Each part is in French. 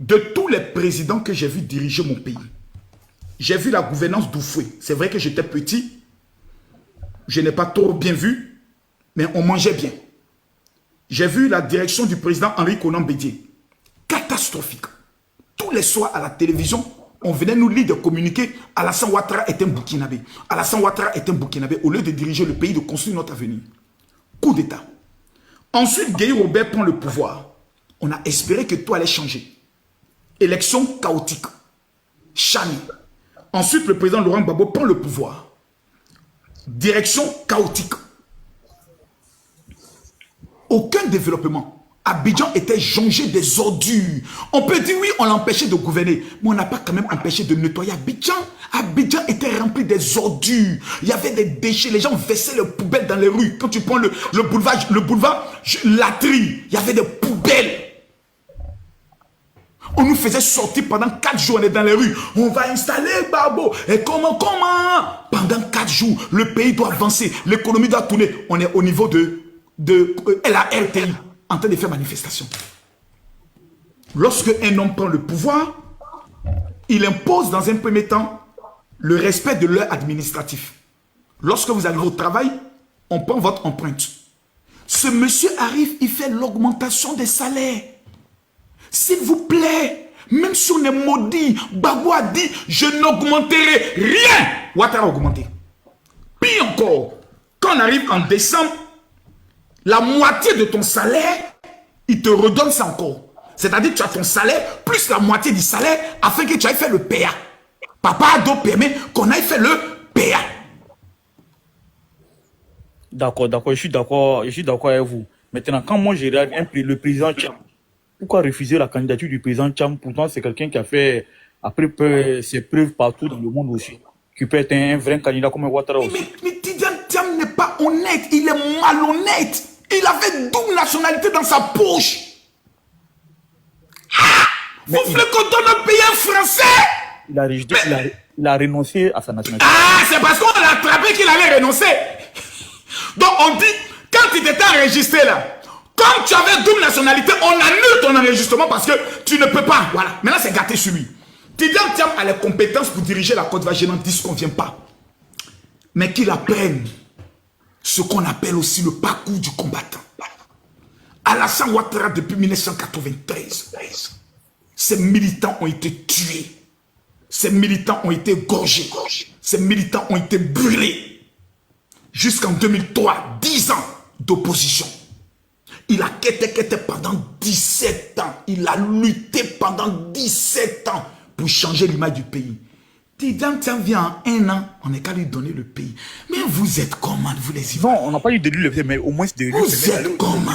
de tous les présidents que j'ai vu diriger mon pays, j'ai vu la gouvernance d'Oufoué. C'est vrai que j'étais petit, je n'ai pas trop bien vu, mais on mangeait bien. J'ai vu la direction du président Henri Konan Bédié. Catastrophique. Tous les soirs à la télévision, on venait nous lire des communiqués. Alassane Ouattara est un Burkinabé. Alassane Ouattara est un Burkinabé. Au lieu de diriger le pays, de construire notre avenir. Coup d'État. Ensuite, Gueye Robert prend le pouvoir. On a espéré que tout allait changer. Élection chaotique. Chani. Ensuite, le président Laurent Gbagbo prend le pouvoir. Direction chaotique. Aucun développement. Abidjan était jonché des ordures. On peut dire oui, on l'a empêché de gouverner, mais on n'a pas quand même empêché de nettoyer Abidjan. Abidjan était rempli des ordures. Il y avait des déchets, les gens versaient les poubelles dans les rues. Quand tu prends le boulevard Latry, il y avait des poubelles. On nous faisait sortir pendant 4 jours, on est dans les rues. On va installer Babo. Et comment pendant 4 jours, le pays doit avancer, l'économie doit tourner. On est au niveau de la RTI. En train de faire manifestation. Lorsque un homme prend le pouvoir, il impose dans un premier temps le respect de l'heure administratif. Lorsque vous arrivez au travail, on prend votre empreinte. Ce monsieur arrive, il fait l'augmentation des salaires. S'il vous plaît, même si on est maudit, Gbagbo a dit, je n'augmenterai rien. Ouattara a augmenté. Pire encore, quand on arrive en décembre, la moitié de ton salaire, il te redonne ça encore. C'est-à-dire que tu as ton salaire plus la moitié du salaire afin que tu ailles faire le PA. Papa Ado permet qu'on aille faire le PA. D'accord, je suis d'accord avec vous. Maintenant, quand moi je regarde le président Tcham, pourquoi refuser la candidature du président Tcham? Pourtant, c'est quelqu'un qui a fait, après ses preuves partout dans le monde aussi, qui peut être un vrai candidat comme Ouattara aussi. Mais Tidiane Tcham n'est pas honnête, il est malhonnête. Il avait double nationalité dans sa poche. Ah, vous voulez qu'on donne un pays français? Il a renoncé à sa nationalité. Ah, c'est parce qu'on l'a attrapé qu'il avait renoncé. Donc on dit, quand il était enregistré là, comme tu avais double nationalité, on annule ton enregistrement parce que tu ne peux pas. Voilà, maintenant c'est gâté sur lui. Tidiane Tcham a les compétences pour diriger la Côte d'Ivoire, je n'en disconviens pas. Mais qu'il apprenne ce qu'on appelle aussi le parcours du combattant. Alassane Ouattara, depuis 1993, ces militants ont été tués. Ces militants ont été gorgés. Ces militants ont été brûlés. Jusqu'en 2003, 10 ans d'opposition. Il a quitté pendant 17 ans. Il a lutté pendant 17 ans pour changer l'image du pays. Tidiane Tcham vient en 1 an, on n'est qu'à lui donner le pays. Mais vous êtes comment, vous les Ivoiriens? Non, on n'a pas eu de lui le pays, mais au moins de lui. Vous êtes comment?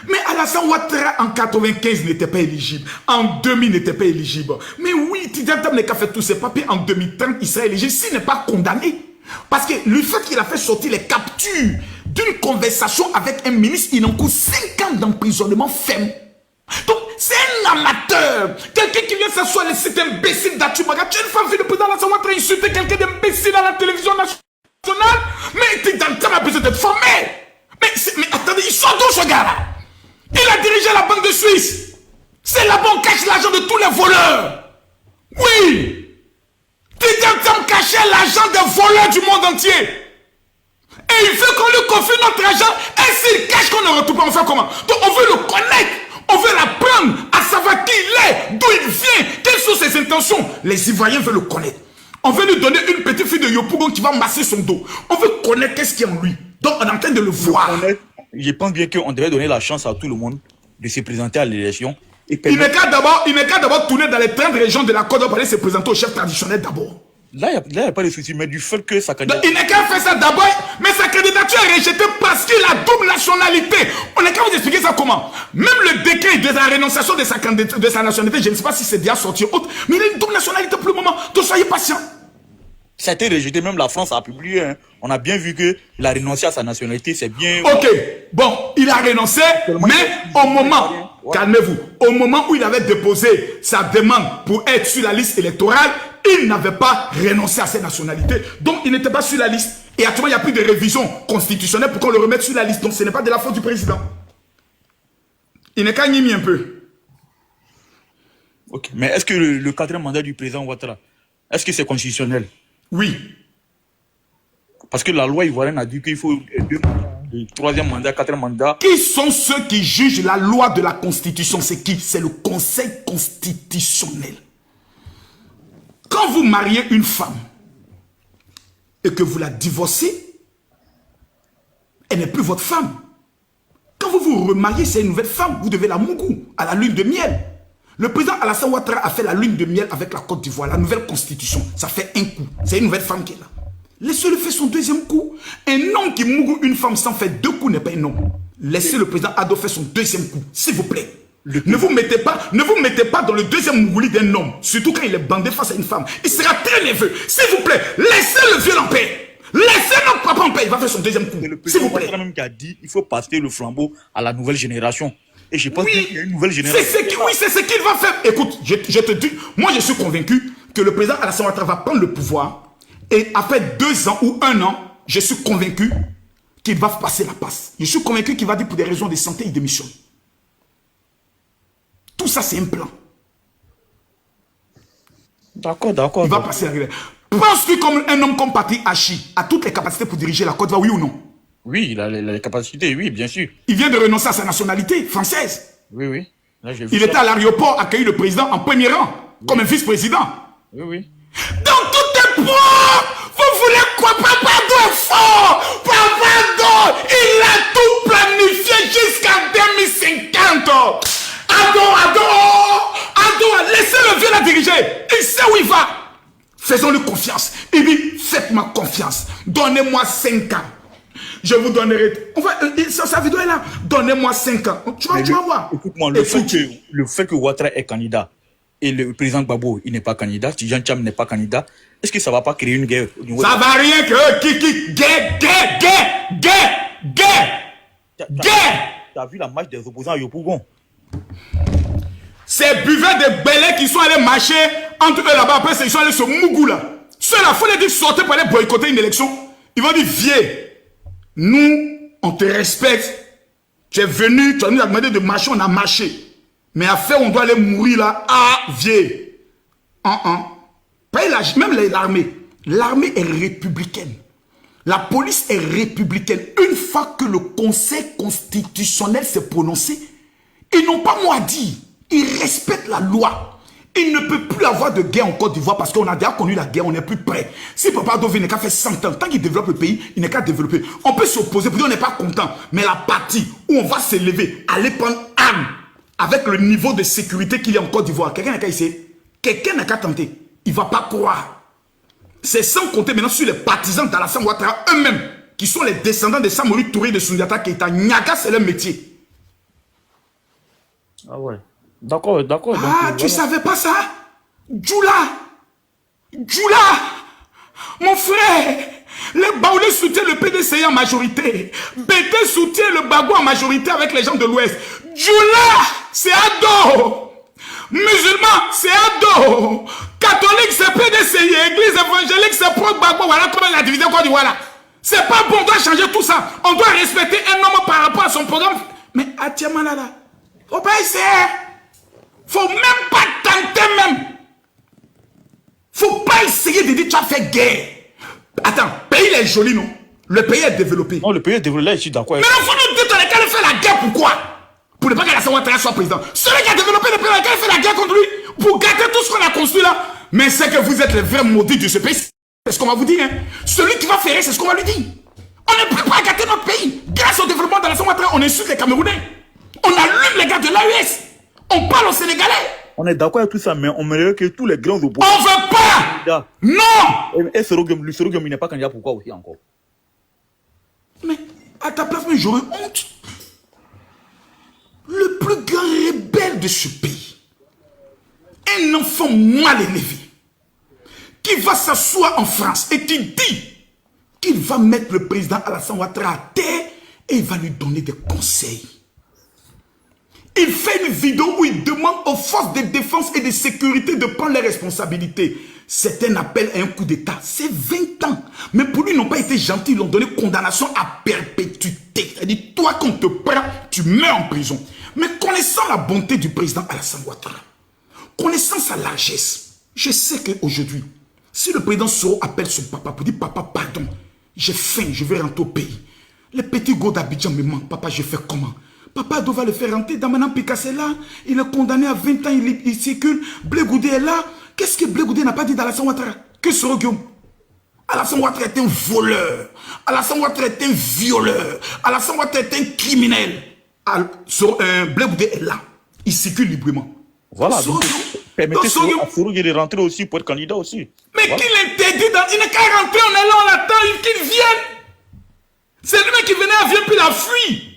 Mais Alassane Ouattara en 95 n'était pas éligible. En 2000 n'était pas éligible. Mais oui, Tidiane Tcham n'a qu'à faire tous ses papiers. En 2030, il sera éligible s'il n'est pas condamné. Parce que le fait qu'il a fait sortir les captures d'une conversation avec un ministre, il encourt 5 ans d'emprisonnement ferme. Donc, c'est un amateur. Quelqu'un qui vient s'asseoir et c'est imbécile d'Atumaga. Tu as une femme vu le président Alassane Ouattara insulter quelqu'un d'imbécile à la télévision nationale. Mais Tidiane Tcham a besoin d'être formé. Mais attendez, il sort d'où ce gars-là? Il a dirigé la banque de Suisse. C'est là-bas on cache l'argent de tous les voleurs. Oui. Tidiane Tcham cachait l'argent des voleurs du monde entier. Et il veut qu'on lui confie notre argent. Et s'il cache qu'on ne retrouve pas, on fait comment? Donc on veut le connaître. On veut l'apprendre à savoir qui il est, d'où il vient, quelles sont ses intentions. Les Ivoiriens veulent le connaître. On veut lui donner une petite fille de Yopougon qui va masser son dos. On veut connaître qu'est-ce qu'il y a en lui. Donc on est en train de le voir. Je pense bien qu'on devait donner la chance à tout le monde de se présenter à l'élection. Il n'est qu'à d'abord tourner dans les 30 régions de la Côte d'Ivoire pour aller se présenter au chef traditionnel d'abord. Là, il n'y a pas de souci, mais du fait que sa candidature... Il n'est qu'à faire ça d'abord, mais sa candidature est rejetée parce qu'il a double nationalité. On n'est qu'à vous expliquer ça comment. Même le décret de la rénonciation de sa nationalité, je ne sais pas si c'est déjà sorti autre, mais il a une double nationalité pour le moment, donc soyez patient. Ça a été rejeté, même la France a publié. Hein. On a bien vu que il a renoncé à sa nationalité, c'est bien... Ok, bon, il a renoncé, mais au moment... Calmez-vous. Au moment où il avait déposé sa demande pour être sur la liste électorale, il n'avait pas renoncé à ses nationalités. Donc, il n'était pas sur la liste. Et actuellement, il n'y a plus de révision constitutionnelle pour qu'on le remette sur la liste. Donc, ce n'est pas de la faute du président. Il n'est qu'à nier un peu. Ok. Mais est-ce que le quatrième mandat du président Ouattara, est-ce que c'est constitutionnel? Oui. Parce que la loi ivoirienne a dit qu'il faut 2 mandats, le troisième mandat, quatrième mandat. Qui sont ceux qui jugent la loi de la Constitution? C'est qui? C'est le Conseil constitutionnel. Quand vous mariez une femme et que vous la divorcez, elle n'est plus votre femme. Quand vous vous remariez, c'est une nouvelle femme. Vous devez la mougou à la lune de miel. Le président Alassane Ouattara a fait la lune de miel avec la Côte d'Ivoire, la nouvelle constitution. Ça fait un coup. C'est une nouvelle femme qui est là. Laissez-le faire son deuxième coup. Un homme qui mougou une femme sans faire 2 coups n'est pas un homme. Laissez le président Ado faire son deuxième coup, s'il vous plaît. Ne vous mettez pas dans le deuxième mougouli d'un homme, surtout quand il est bandé face à une femme. Il sera très nerveux. S'il vous plaît, laissez le vieux en paix. Laissez notre papa en paix. Il va faire son deuxième coup. S'il vous plaît. C'est même qui a dit qu'il faut passer le flambeau à la nouvelle génération. Et je pense qu'il y a une nouvelle génération. C'est ce qu'il va faire. Écoute, je te dis, moi je suis convaincu que le président Alassane Ouattara va prendre le pouvoir et après 2 ans ou 1 an, je suis convaincu qu'il va passer la passe. Je suis convaincu qu'il va dire pour des raisons de santé, il démissionne. Tout ça, c'est un plan. D'accord. Il va passer la relève. Penses-tu comme un homme comme Patrick Hachi a toutes les capacités pour diriger la Côte d'Ivoire, oui ou non? Oui, il a les capacités, oui, bien sûr. Il vient de renoncer à sa nationalité française. Oui. Là, il était à l'aéroport, accueilli le président en premier rang, comme un vice-président. Oui. Donc tout est bon. Vous voulez quoi? Papa Do est fort. Papa Do, il a tout planifié jusqu'en 2050. Ado, laissez le vieux la diriger. Il sait où il va. Faisons-lui confiance. Il dit, faites-moi confiance. Donnez-moi 5 ans. Je vous donnerai. Sa vidéo est là. Donnez-moi 5 ans. Tu vas voir. Écoute-moi, le fait que Ouattara est candidat et le président Gbagbo, il n'est pas candidat, Tidjane Thiam n'est pas candidat, est-ce que ça ne va pas créer une guerre au niveau ça ne va rien que guerre. Tu as vu la marche des opposants à Yopougon? Ces buveurs de Belé qui sont allés marcher entre eux là-bas, après ils sont allés se mougou là. Ceux-là, il faut les dire sortir pour aller boycotter une élection. Ils vont dire, viens, nous, on te respecte. Tu es venu nous demander de marcher, on a marché. Mais à faire, on doit aller mourir là. Ah, viens. Même l'armée. L'armée est républicaine. La police est républicaine. Une fois que le Conseil constitutionnel s'est prononcé, ils n'ont pas mot à dire. Ils respectent la loi. Il ne peut plus avoir de guerre en Côte d'Ivoire parce qu'on a déjà connu la guerre, on n'est plus prêt. Si Papa Dovi n'est qu'à faire 100 ans, tant qu'il développe le pays, il n'est qu'à développer. On peut s'opposer, pour dire on n'est pas content. Mais la partie où on va s'élever, aller prendre arme, avec le niveau de sécurité qu'il y a en Côte d'Ivoire, quelqu'un n'a qu'à essayer. Quelqu'un n'a qu'à tenter. Il ne va pas croire. C'est sans compter maintenant sur les partisans d'Alassane Ouattara eux-mêmes, qui sont les descendants de Samori Touré de Sundiata Keita. Nyaga, c'est leur métier. Ah ouais. D'accord. Ah, donc, tu voilà. savais pas ça? Djoula, mon frère, les Baoulés soutiennent le PDCI en majorité. BT soutient le Bagou en majorité avec les gens de l'Ouest. Djoula, c'est Ado. Musulman, c'est Ado. Catholique, c'est PDCI. Église évangélique, c'est Pro Bagou. Voilà comment la division Côte d'Ivoire là. C'est pas bon, on doit changer tout ça. On doit respecter un homme par rapport à son programme. Mais Atiamana là, faut pas essayer. Faut même pas tenter même. Faut pas essayer de dire tu as fait guerre. Attends, le pays est joli, non? Le pays est développé. Non, le pays est développé, là, je suis d'accord. Mais non, faut nous dire dans lesquels fait la guerre, pourquoi? Pour ne pas qu'Alassane Ouattara soit président. Celui qui a développé le pays dans lequel fait la guerre contre lui, pour gâter tout ce qu'on a construit là. Mais c'est que vous êtes les vrais maudits de ce pays. C'est ce qu'on va vous dire. Hein. Celui qui va faire, c'est ce qu'on va lui dire. On est prêt à gâter notre pays. Grâce au développement d'Alassane Ouattara, on insulte les Camerounais. On allume les gars de l'AES. On parle aux Sénégalais. On est d'accord avec tout ça, mais on aimerait que tous les grands opposants... On veut pas. Non. Et le Sorogum, il n'est pas candidat, pourquoi aussi encore? Mais à ta place, j'aurais honte. Le plus grand rebelle de ce pays, un enfant mal élevé, qui va s'asseoir en France et qui dit qu'il va mettre le président Alassane Ouattara à terre et il va lui donner des conseils. Il fait une vidéo où il demande aux forces de défense et de sécurité de prendre les responsabilités. C'est un appel à un coup d'État. C'est 20 ans. Mais pour lui, ils n'ont pas été gentils. Ils l'ont donné condamnation à perpétuité. C'est-à-dire, toi, qu'on te prend, tu meurs en prison. Mais connaissant la bonté du président Alassane Ouattara, Connaissant sa largesse, je sais qu'aujourd'hui, si le président Soro appelle son papa pour dire papa, pardon, j'ai faim, je vais rentrer au pays. Les petits gars d'Abidjan me manquent. Papa, je fais comment? Papa doit le faire rentrer. Dans Picasso est là. Il est condamné à 20 ans. Il circule. Blé Goudé est là. Qu'est-ce que Blé Goudé n'a pas dit d'Alassane Ouattara? Que Soro Guillaume? Alassane Ouattara est un voleur. Alassane Ouattara est un violeur. Alassane Ouattara est un criminel. Blé Goudé est là. Il circule librement. Voilà. Donc, permettez à Soro de rentrer aussi pour être candidat aussi. Mais voilà. Qui l'interdit? Il n'est qu'à rentrer, on est là, on l'attend, qu'il vienne. C'est lui qui venait à Vienne, puis il a fui.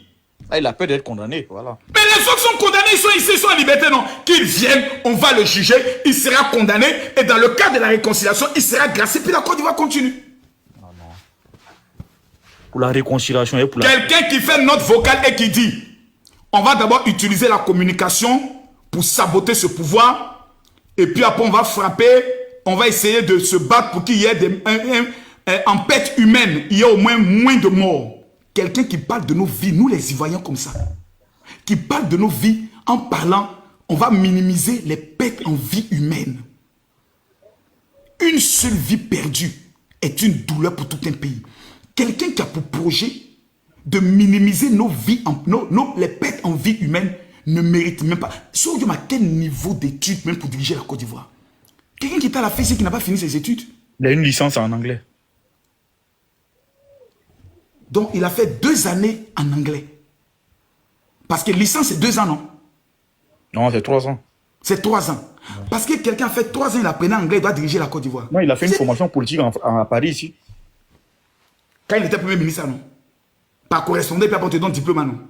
Ah, il a peur d'être condamné, voilà. Mais les autres sont condamnés, ils sont ici, ils sont en liberté, non. Qu'ils viennent, on va le juger, il sera condamné, et dans le cas de la réconciliation, il sera gracié, puis la Côte d'Ivoire continue. Non, non. Pour la réconciliation et pour la... Quelqu'un qui fait note vocale et qui dit, on va d'abord utiliser la communication pour saboter ce pouvoir, et puis après on va frapper, on va essayer de se battre pour qu'il y ait en perte humaine, il y a au moins de morts. Quelqu'un qui parle de nos vies, nous les Ivoiriens comme ça, qui parle de nos vies en parlant, on va minimiser les pertes en vie humaine. Une seule vie perdue est une douleur pour tout un pays. Quelqu'un qui a pour projet de minimiser nos vies, les pertes en vie humaine ne mérite même pas. Sur à quel niveau d'études même pour diriger la Côte d'Ivoire? Quelqu'un qui est à la FEC qui n'a pas fini ses études. Il a une licence en anglais. Donc, il a fait 2 années en anglais. Parce que licence, c'est 2 ans, non? Non, c'est 3 ans. C'est 3 ans. Ouais. Parce que quelqu'un a fait 3 ans, il apprenait anglais, il doit diriger la Côte d'Ivoire. Non, il a fait une formation politique à Paris, ici. Quand il était Premier ministre, non? Par correspondance, puis après, on te donne diplôme, non?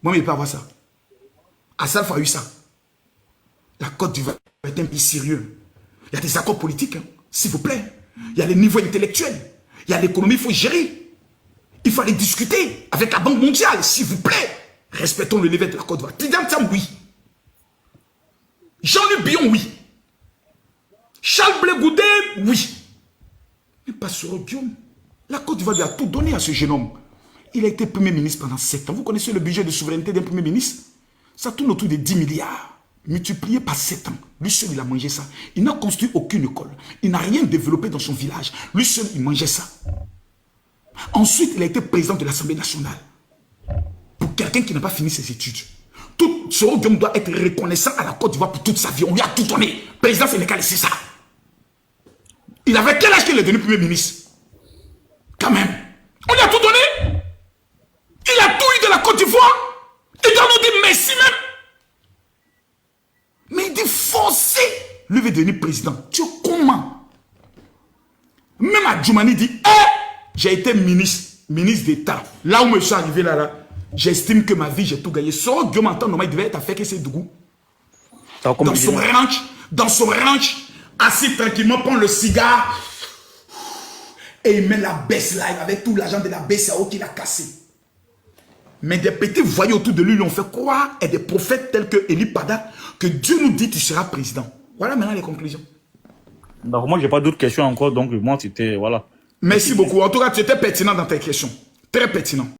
Moi, il ne peut pas avoir ça. Assaf a eu ça. La Côte d'Ivoire est un pays sérieux. Il y a des accords politiques, hein, s'il vous plaît. Il y a les niveaux intellectuels. Il y a l'économie, il faut gérer. Il faut aller discuter avec la Banque mondiale, s'il vous plaît. Respectons le l'évêque de la Côte d'Ivoire. Tidjane Thiam, oui. Jean-Luc Billon, oui. Charles Blé Goudé, oui. Mais pas Soro Guillaume. La Côte d'Ivoire lui a tout donné à ce jeune homme. Il a été Premier ministre pendant 7 ans. Vous connaissez le budget de souveraineté d'un Premier ministre? Ça tourne autour de 10 milliards. Multiplié par 7 ans. Lui seul, il a mangé ça. Il n'a construit aucune école. Il n'a rien développé dans son village. Lui seul, il mangeait ça. Ensuite, il a été président de l'Assemblée nationale. Pour quelqu'un qui n'a pas fini ses études. Tout Soro Guillaume doit être reconnaissant à la Côte d'Ivoire pour toute sa vie. On lui a tout donné. Président sénégalais, c'est ça. Il avait quel âge qu'il est devenu Premier ministre? Quand même. On lui a tout donné. Il a tout eu de la Côte d'Ivoire. Il doit nous dire merci même. Mais il dit forcé. Lui veut devenir président. Tu es comment? Même à Djoumani dit, j'ai été ministre d'État. Là où je suis arrivé là, j'estime que ma vie, j'ai tout gagné. Soro Guillaume, en temps normal, il devait être à faire que c'est Dougou. Dans son ranch, assis tranquillement, prend le cigare et il met la BESLive avec tout l'argent de la BCAO qu'il a cassé. Mais des petits voyous autour de lui lui ont fait croire, et des prophètes tels que Eli Pada, que Dieu nous dit tu seras président. Voilà maintenant les conclusions. Donc moi, j'ai pas d'autres questions encore, donc moi, c'était, voilà. Merci beaucoup. En tout cas, tu étais pertinent dans tes questions. Très pertinent.